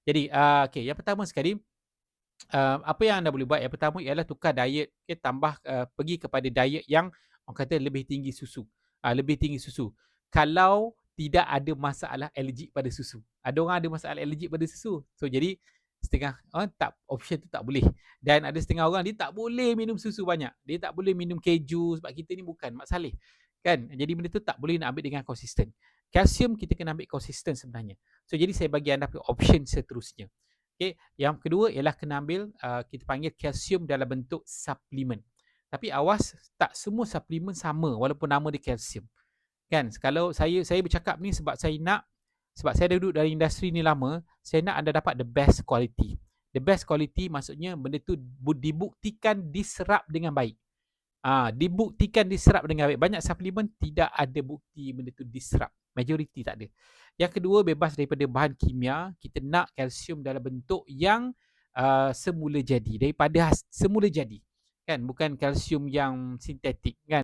Jadi okey, yang pertama sekali, apa yang anda boleh buat, yang pertama ialah tukar diet, okey, tambah pergi kepada diet yang orang kata lebih tinggi susu. Lebih tinggi susu. Kalau tidak ada masalah alergik pada susu. Ada orang ada masalah alergik pada susu. So jadi setengah orang tak, option tu tak boleh. Dan ada setengah orang dia tak boleh minum susu banyak. Dia tak boleh minum keju sebab kita ni bukan mak saleh. Kan? Jadi benda tu tak boleh nak ambil dengan konsisten. Kalsium kita kena ambil konsisten sebenarnya. So jadi saya bagi anda option seterusnya. Okay. Yang kedua ialah kena ambil kita panggil kalsium dalam bentuk suplemen. Tapi awas, tak semua suplemen sama walaupun nama dia kalsium. Kan? Kalau saya bercakap ni sebab saya dah duduk dalam industri ni lama, saya nak anda dapat the best quality. The best quality maksudnya benda tu dibuktikan diserap dengan baik. Dibuktikan diserap dengan baik. Banyak suplemen tidak ada bukti benda tu diserap. Majoriti tak ada. Yang kedua, bebas daripada bahan kimia. Kita nak kalsium dalam bentuk yang semula jadi. Daripada semula jadi. Kan? Bukan kalsium yang sintetik. Kan?